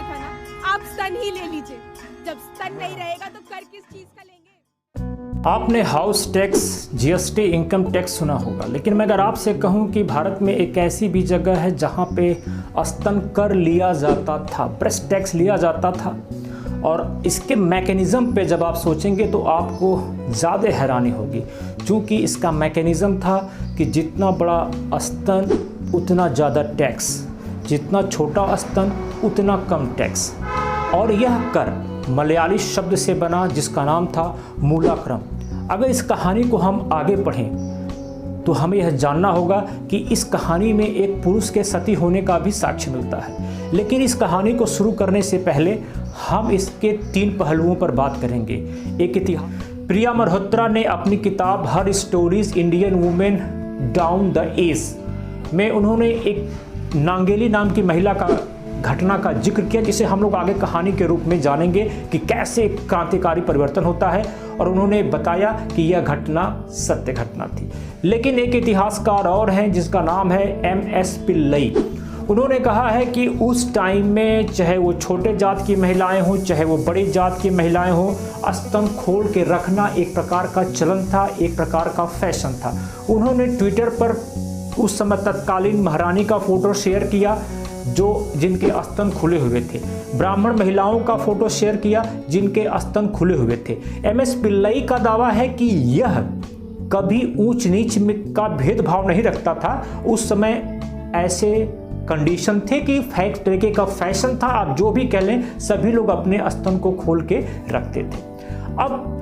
चाहिए था ना, आप स्तन ही ले लीजिए। जब स्तन नहीं रहेगा तो कर किस चीज का लेंगे। आपने house tax, GST, income tax सुना होगा, लेकिन मैं अगर आपसे कहूं कि भारत में एक ऐसी भी जगह है जहां पे स्तन कर लिया जाता था, ब्रेस्ट टैक्स लिया जाता था, और इसके मैकेनिज़्म पे जब आप सोचेंगे तो आपको ज़्यादा हैरानी होगी, क्योंकि इसका मैकेनिज़्म था कि जितना बड़ा स्तन उतना ज़्यादा टैक्स, जितना छोटा स्तन उतना कम टैक्स। और यह कर मलयाली शब्द से बना जिसका नाम था मूलाक्रम। अगर इस कहानी को हम आगे पढ़ें तो हमें यह जानना होगा कि इस कहानी में एक पुरुष के सती होने का भी साक्ष्य मिलता है। लेकिन इस कहानी को शुरू करने से पहले हम इसके 3 पहलुओं पर बात करेंगे। एक इतिहास। प्रिया मल्होत्रा ने अपनी किताब her stories Indian women down the age में उन्होंने एक नांगेली नाम की महिला का घटना का जिक्र किया, जिसे हम लोग आगे कहानी के रूप में जानेंगे कि कैसे एक क्रांतिकारी परिवर्तन होता है, और उन्होंने बताया कि यह घटना सत्य घटना थी। लेकिन एक इतिहासकार और हैं जिसका नाम है MS पिल्लई। उन्होंने कहा है कि उस टाइम में चाहे वो छोटे जात की महिलाएं हों चाहे वो बड़ी जात की महिलाएं हों, स्तन खोल के रखना एक प्रकार का चलन था, एक प्रकार का फैशन था। उन्होंने ट्विटर पर उस समय तत्कालीन महारानी का फोटो शेयर किया जिनके स्तन खुले हुए थे, ब्राह्मण महिलाओं का फोटो शेयर किया जिनके स्तन खुले हुए थे। MS पिल्लई का दावा है कि यह कभी ऊंच नीच का भेदभाव नहीं रखता था। उस समय ऐसे कंडीशन थे कि फैक्ट तरीके का फैशन था, आप जो भी कह लें, सभी लोग अपने स्तन को खोल के रखते थे। अब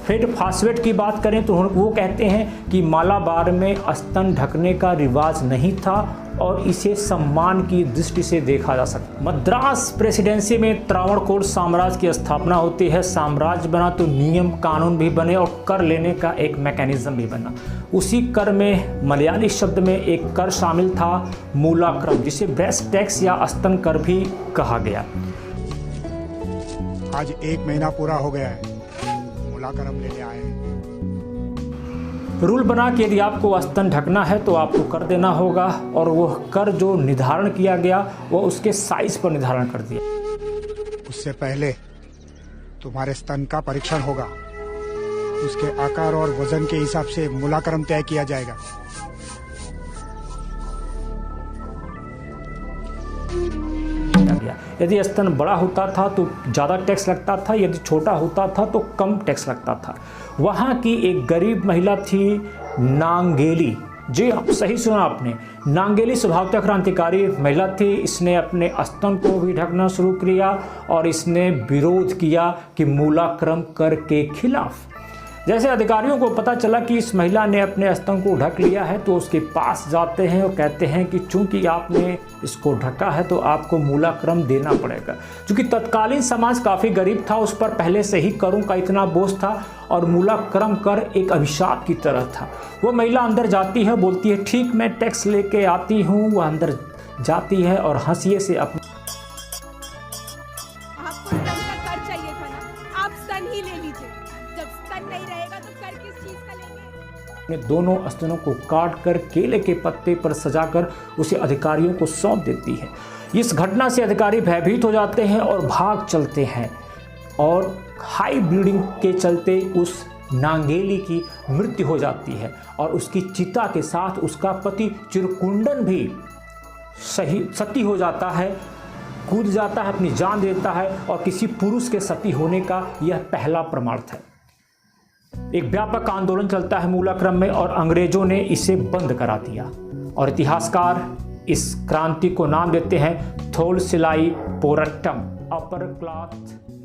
फेट फास्फेट की बात करें तो वो कहते हैं कि मालाबार में स्तन ढकने का रिवाज नहीं था और इसे सम्मान की दृष्टि से देखा जा सकता। मद्रास प्रेसिडेंसी में त्रावणकोर साम्राज्य की स्थापना होती है। साम्राज्य बना तो नियम कानून भी बने और कर लेने का एक मैकेनिज्म भी बना। उसी कर में मलयाली शब्द में एक कर शामिल था, मूलाक्रम, जिसे ब्रेस्ट टैक्स या स्तन कर भी कहा गया। आज 1 महीना पूरा हो गया है, मूलाक्रम लेने आए हैं। रूल बना कि यदि आपको स्तन ढकना है तो आपको कर देना होगा, और वो कर जो निर्धारण किया गया वो उसके साइज पर निर्धारण कर दिया। उससे पहले तुम्हारे स्तन का परीक्षण होगा, उसके आकार और वजन के हिसाब से मूलाक्रम तय किया जाएगा। यदि स्तन बड़ा होता था तो ज़्यादा टैक्स लगता था, यदि छोटा होता था तो कम टैक्स लगता था। वहाँ की एक गरीब महिला थी नांगेली। जी हाँ, सही सुना आपने, नांगेली स्वभावतः क्रांतिकारी महिला थी। इसने अपने स्तन को भी ढकना शुरू किया और इसने विरोध किया कि मूलाक्रम कर के खिलाफ। जैसे अधिकारियों को पता चला कि इस महिला ने अपने स्तन को ढक लिया है तो उसके पास जाते हैं और कहते हैं कि चूंकि आपने इसको ढका है तो आपको मूलाक्रम देना पड़ेगा। क्योंकि तत्कालीन समाज काफ़ी गरीब था, उस पर पहले से ही करों का इतना बोझ था और मूलाक्रम कर एक अभिशाप की तरह था। वो महिला अंदर जाती है, बोलती है ठीक मैं टैक्स लेके आती हूँ। वह अंदर जाती है और हंसिए से अपने दोनों स्तनों को काट कर केले के पत्ते पर सजाकर उसे अधिकारियों को सौंप देती है। इस घटना से अधिकारी भयभीत हो जाते हैं और भाग चलते हैं, और हाई ब्लीडिंग के चलते उस नांगेली की मृत्यु हो जाती है और उसकी चिता के साथ उसका पति चिरकुंडन भी सती हो जाता है, कूद जाता है, अपनी जान देता है, और किसी पुरुष के सती होने का यह पहला प्रमाण था। एक व्यापक आंदोलन चलता है मूलाक्रम में और अंग्रेजों ने इसे बंद करा दिया, और इतिहासकार इस क्रांति को नाम देते हैं थोल सिलाई पोरट्टम, अपर क्लॉथ